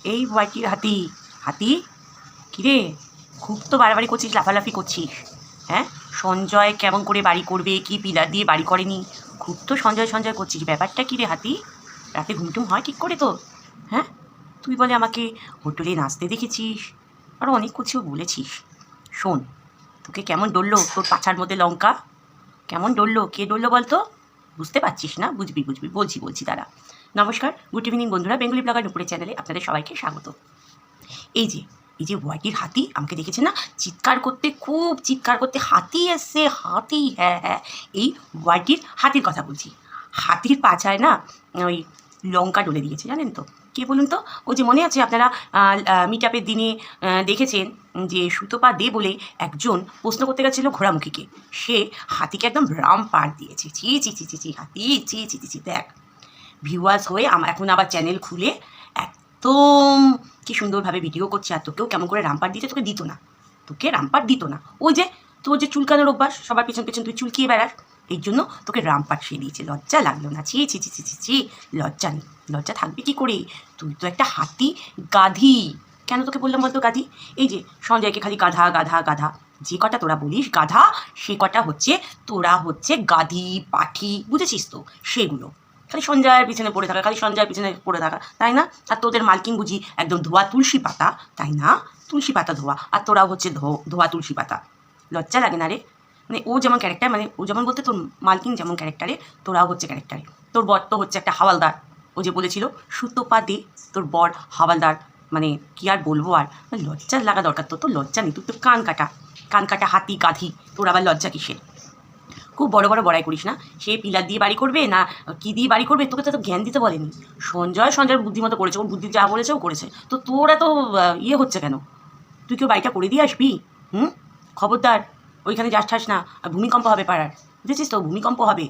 এই হোয়াইটির হাতি হাতি কিরে, খুব তো বাড়াবাড়ি করছিস, লাফালাফি করছিস। হ্যাঁ, সঞ্জয় কেমন করে বাড়ি করবে, কি পিলার দিয়ে বাড়ি করেনি, খুব তো সঞ্জয় সঞ্জয় করছিস। ব্যাপারটা কী রে হাতি? রাতে ঘুমটুম হয় ঠিক করে তোর? হ্যাঁ, তুই বলে আমাকে হোটেলে নাচতে দেখেছিস, আরও অনেক কিছুও বলেছিস। শোন, তোকে কেমন ডললো তোর পাছার মধ্যে লঙ্কা? কেমন ডললো, কে ডললো বলতো? বুঝতে পারছিস না? বুঝবি বুঝবি, বলছি দাঁড়া। নমস্কার, গুড ইভিনিং বন্ধুরা, বেঙ্গলি ব্লগার নুপুরের চ্যানেলে আপনাদের সবাইকে স্বাগত। এই যে হোয়াইটির হাতি আমাকে দেখেছে না, খুব চিৎকার করতে, হাতি এসছে হাতি, হ্যাঁ, এই হোয়াইটির হাতির কথা বলছি। হাতির পাছায় না ওই লঙ্কা ডলে দিয়েছে, জানেন তো কে বলুন তো? ওই যে মনে আছে আপনারা মিট আপের দিনে দেখেছেন যে সুতপা দে বলে একজন প্রশ্ন করতে গেছিল ঘোড়ামুখীকে, সে হাতিকে একদম রাম পাড় দিয়েছে। চি চি চি চি চি হাতি, চি চি চি চি। দেখ, ভিউয়ার্স হয়ে এখন আবার চ্যানেল খুলে একদম কি সুন্দরভাবে ভিডিও করছে, আর তোকেও কেমন করে রামপাট দিতে, তোকে রামপাট দিত না। ওই যে তোর যে চুলকানোর অভ্যাস, সবার পেছন পেছন তুই চুলকিয়ে বেড়াস, এই জন্য তোকে রামপাট সে দিয়েছে। লজ্জা লাগলো না? ছি ছি ছি ছি ছি ছি, লজ্জা নেই? লজ্জা থাকবে কি করে? তুই তো একটা হাতি গাধি। কেন তোকে বললাম বলতো গাধি? এই যে সঞ্জয়কে খালি গাধা গাধা গাধা, যে কটা তোরা বলিস গাধা, সে কটা হচ্ছে তোরা হচ্ছে গাধি পাঠি, বুঝেছিস তো? সেগুলো খালি সঞ্জয়ের পিছনে পড়ে থাকা, তাই না? আর তোদের মালকিন বুঝি একদম ধোয়া তুলসী পাতা, তাই না? তুলসী পাতা ধোয়া, আর তোরাও হচ্ছে ধোয়া তুলসী পাতা। লজ্জা লাগে না রে? মানে ও যেমন ক্যারেক্টার, মানে ও যেমন বলতে তোর মালকিন যেমন ক্যারেক্টারে, তোরাও হচ্ছে ক্যারেক্টারে। তোর বর তো হচ্ছে একটা হাওয়ালদার। ও যে বলেছিল সুতপা দে তোর বর হাওয়ালদার, মানে কি আর বলবো আর। লজ্জা লাগা দরকার, তোর তো লজ্জা নেই। তুই তো কান কাটা হাতি গাধি, তোর আবার লজ্জা কিসের? খুব বড় বড় বড়াই করিস না। সে পিলার দিয়ে বাড়ি করবে না কি দিয়ে বাড়ি করবে, তোকে তো জ্ঞান দিতে বলেনি। সঞ্জয়ের বুদ্ধিমতো করেছে, ওর বুদ্ধি যা বলেছে ও করেছে। তো তোর এত ইয়ে হচ্ছে কেন? তুই কেউ বাড়িটা করে দিয়ে আসবি? খবরদার ওইখানে যাস ঠাস না, আর ভূমিকম্প হবে পাড়ার, বুঝেছিস তো? ভূমিকম্প হবে।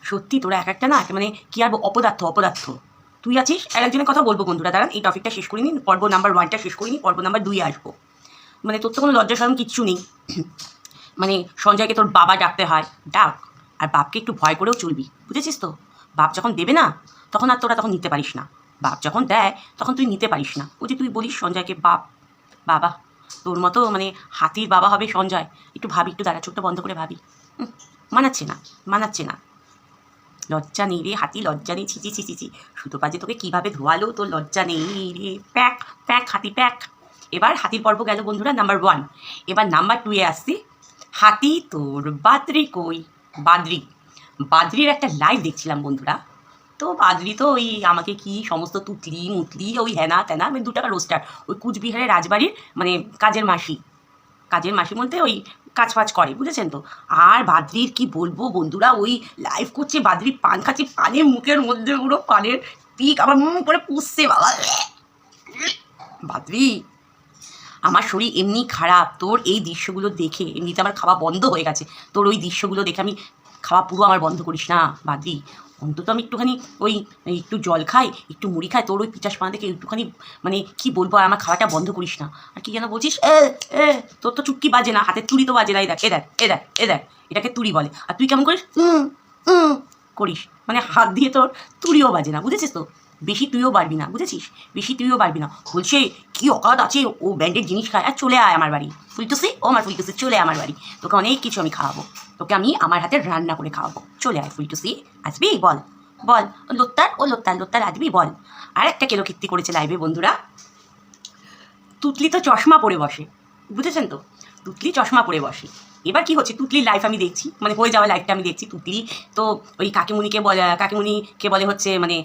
সত্যি তোরা এক একটা না, মানে কি আর অপদার্থ তুই আছিস। একজনের কথা বলবো বন্ধুরা, দাঁড়ান এই টপিকটা শেষ করিনি, পর্ব নাম্বার 1টা শেষ করিনি, পর্ব নাম্বার 2 আসবো। মানে তোর তো কোনো লজ্জা শরম কিচ্ছু নেই। মানে সঞ্জয়কে তোর বাবা ডাকতে হয়, ডাক। আর বাপকে একটু ভয় করেও চলবি, বুঝেছিস তো? বাপ যখন দেবে না, তখন আর তোরা তখন নিতে পারিস না। বাপ যখন দেয় তখন তুই নিতে পারিস না। ওই যে তুই বলিস সঞ্জয়কে বাবা, তোর মতো মানে হাতির বাবা হবে সঞ্জয়। একটু ভাবি, একটু দাঁড়া, চোখটা বন্ধ করে ভাবি। মানাচ্ছে না। লজ্জা নেই রে হাতি, লজ্জা নেই? ছিচি ছিচি ছি। সুতপা যে তোকে কীভাবে ধোয়ালো, তোর লজ্জা নেই রে? প্যাক হাতি প্যাক। এবার হাতির পর্ব গেল বন্ধুরা, নাম্বার 1। এবার নাম্বার 2-এ আসছি। হাতি তোর বাদ্রি কই? বাদ্রির একটা লাইভ দেখছিলাম বন্ধুরা। তো বাদ্রি তো ওই আমাকে কি সমস্ত মুতলি ওই হ্যানা ত্যানা, মানে 2 টাকা রোস্টার, ওই কুচবিহারের রাজবাড়ির মানে কাজের মাসি বলতে ওই কাজ ফাজ করে, বুঝেছেন তো? আর বাদ্রির কি বলবো বন্ধুরা, ওই লাইভ করছে, বাদ্রি পান খাচ্ছে, পানের মুখের মধ্যে পুরো পানের পিক আমার করে পুষছে বাবা। বাদ্রি, আমার শরীর এমনি খারাপ তোর এই দৃশ্যগুলো দেখে, এমনিতে আমার খাওয়া বন্ধ হয়ে গেছে। তোর ওই দৃশ্যগুলো দেখে আমি খাওয়া পুরো আমার বন্ধ করিস না বাদ্রি। অন্তত আমি একটুখানি ওই একটু জল খাই, একটু মুড়ি খাই, তোর ওই পিচাস পানা দেখে একটুখানি মানে কি বলবো, আমার খাওয়াটা বন্ধ করিস না। আর কি যেন বলছিস, তোর তো চুটকি বাজে না, হাতের তুড়ি তো বাজে না। এ দেখ এটাকে তুড়ি বলে। আর তুই কেমন করিস করিস, মানে হাত দিয়ে তোর তুড়িও বাজে না, বুঝেছিস তো? বেশি তুইও পারবি না, বুঝেছিস? বলছে কি অকাত আছে, ও ব্যান্ডের জিনিস খায়। আর চলে আয় আমার বাড়ি ফুলটুসি, ও আমার ফুলটুসি, চলে আয় আমার বাড়ি, তোকে অনেক কিছু আমি খাওয়াবো, তোকে আমি আমার হাতে রান্না করে খাওয়াবো। চলে আয় ফুলটুসি, আসবি? বল লোত্তার আসবি? বল। আর একটা কেলোকীর্তি করেছে লাইভে বন্ধুরা, তুতলি তো চশমা পরে বসে, বুঝেছেন তো? তুতলি চশমা পরে বসে। এবার কি হচ্ছে, তুতলির লাইফ আমি দেখছি, মানে হয়ে যাওয়া লাইফটা আমি দেখছি। তুতলি তো ওই কাকিমুনিকে বলে হচ্ছে মানে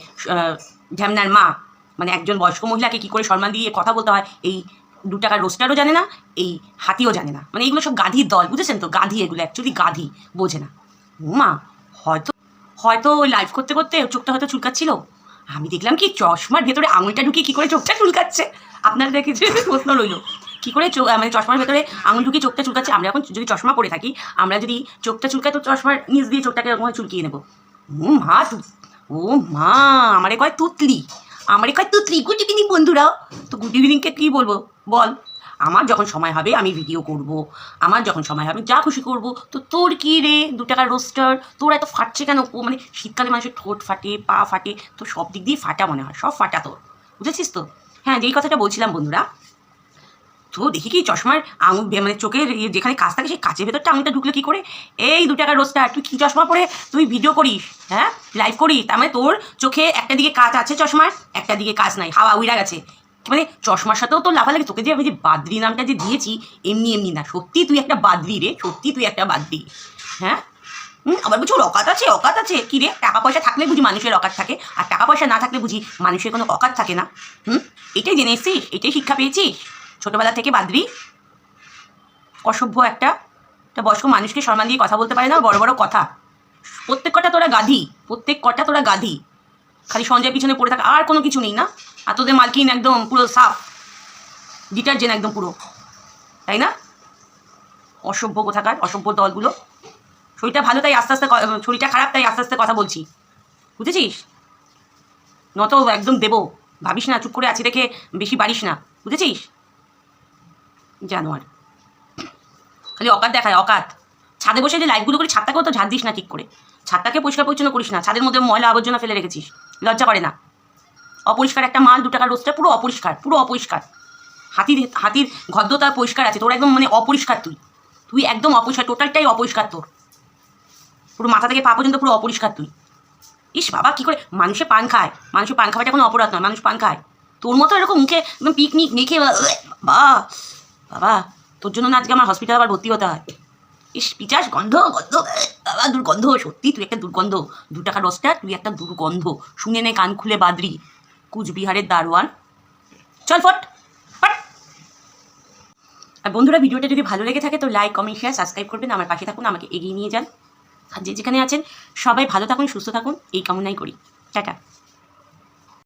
ঝ্যামনার মা, মানে একজন বয়স্ক মহিলাকে কী করে সম্মান দিয়ে কথা বলতে হয়, এই 2 টাকার রোস্টারও জানে না, এই হাতিও জানে না। মানে এগুলো সব গাধির দল, বুঝেছেন তো? গাধি, এগুলো অ্যাকচুয়ালি গাধি, বোঝে না। মা হয়তো ওই লাইভ করতে করতে চোখটা হয়তো চুলকাচ্ছিল। আমি দেখলাম কি চশমার ভেতরে আঙুলটা ঢুকিয়ে কী করে চোখটা চুলকাচ্ছে। আপনারা দেখেছে? প্রশ্ন রইল, কী করে মানে চশমার ভেতরে আঙুল ঢুকিয়ে চোখটা চুলকাচ্ছে। আমরা এখন যদি চশমা পরে থাকি, আমরা যদি চোখটা চুলকাই, তো চশমার নিচ দিয়ে চোখটাকে এরকম চুলকিয়ে নেবো। ও মা, আমারে কয় তুতলি, গুড ইভিনিং বন্ধুরা। তো গুড ইভিনিংকে কী বলবো বল? আমার যখন সময় হবে আমি ভিডিও করব, আমার যখন সময় হবে যা খুশি করব। তো তোর কী রে 2 টাকার রোস্টার, তোর এত ফাটছে কেন? মানে শীতকালে মানুষের ঠোঁট ফাটে, পা ফাটে, তো সব দিক দিয়ে ফাটা মনে হয়, সব ফাটা তোর। বুঝেছিস তো? হ্যাঁ, যেই কথাটা বলছিলাম বন্ধুরা, তো দেখি কি চশমার আঙুল মানে চোখের যেখানে কাঁচ থাকে সেই কাঁচের ভেতরটা আঙুলটা ঢুকলো কি করে? এই 2 টাকার রোস্টার, তুই কি চশমা পরে তুই ভিডিও করিস? হ্যাঁ, লাইভ করিস, তার মানে তোর চোখে একটা দিকে কাঁচ আছে চশমার, একটা দিকে কাঁচ নাই, হাওয়া উইরা গেছে। মানে চশমার সাথেও তোর লাফালাফি। তোকে যে আমি যে বাদরি নামটা যে দিয়েছি, এমনি এমনি না, সত্যি তুই একটা বাদরি রে, সত্যি তুই একটা বাদরি। হ্যাঁ, আবার বুঝি ওর অকাত আছে, অকাত আছে কি রে? টাকা পয়সা থাকলে বুঝি মানুষের অকাত থাকে, আর টাকা পয়সা না থাকলে বুঝি মানুষের কোনো অকাত থাকে না? এটাই জেনে এসছিস, এটাই শিক্ষা পেয়েছিস ছোটবেলা থেকে বাদরি? অসভ্য একটা বয়স্ক মানুষকে সম্মান দিয়ে কথা বলতে পারে না, বড় বড় কথা। প্রত্যেক কটা তোরা গাধি, প্রত্যেক কটা তোরা গাধি। খালি সঞ্জয় পিছনে পড়ে থাকে, আর কোনো কিছু নেই না? আর তোদের মালকিন একদম পুরো সাফ ডিটারজেন্ট একদম পুরো, তাই না? অসভ্য কোথাকার, অসভ্য দলগুলো। শরীরটা ভালো তাই আস্তে আস্তে, শরীরটা খারাপ তাই আস্তে আস্তে কথা বলছি, বুঝেছিস? নত একদম দেবো, ভাবিস না, চুপ করে আছি দেখে বেশি বাড়িস না, বুঝেছিস? জানোয়ার, খালি অকাত দেখায়, অকাত। ছাদে বসে যে লাইটগুলো করে ছাদটাকেও তো ঝাড় দিস না ঠিক করে, ছাদটাকে পরিষ্কার পরিচ্ছন্ন করিস না, ছাদের মধ্যে ময়লা আবর্জনা ফেলে রেখেছিস, লজ্জা করে না? অপরিষ্কার একটা মাল, 2 টাকার রোস্টটা পুরো অপরিষ্কার, পুরো অপরিষ্কার। হাতির গদ্য তার পরিষ্কার আছে, তোর একদম মানে অপরিষ্কার। তুই একদম অপরিষ্কার, টোটালটাই অপরিষ্কার তোর, পুরো মাথা থেকে পা পর্যন্ত পুরো অপরিষ্কার তুই। ইস বাবা, কী করে মানুষে পান খায়? মানুষের পান খাওয়াটা কোনো অপরাধ নয়, মানুষ পান খায়। তোর মতো এরকম মুখে একদম পিকনিক মেখে বাবা, বাবা তোর জন্য না আজকে আমার হসপিটালে আবার ভর্তি হতে হয়। ইস পিচাস, গন্ধ গন্ধ, বাবা দুর্গন্ধ, সত্যি তুই একটা দুর্গন্ধ। 2 টাকার রোস্টার, তুই একটা দুর্গন্ধ। শুনে নে কান খুলে বাদরি, কুচবিহারের দারোয়ান। চল ফট ফট। আর বন্ধুরা, ভিডিওটা যদি ভালো লেগে থাকে তো লাইক, কমেন্ট, শেয়ার, সাবস্ক্রাইব করবেন, আমার পাশে থাকুন, আমাকে এগিয়ে নিয়ে যান। আর যে যেখানে আছেন সবাই ভালো থাকুন, সুস্থ থাকুন, এই কামনাই করি। টাটা।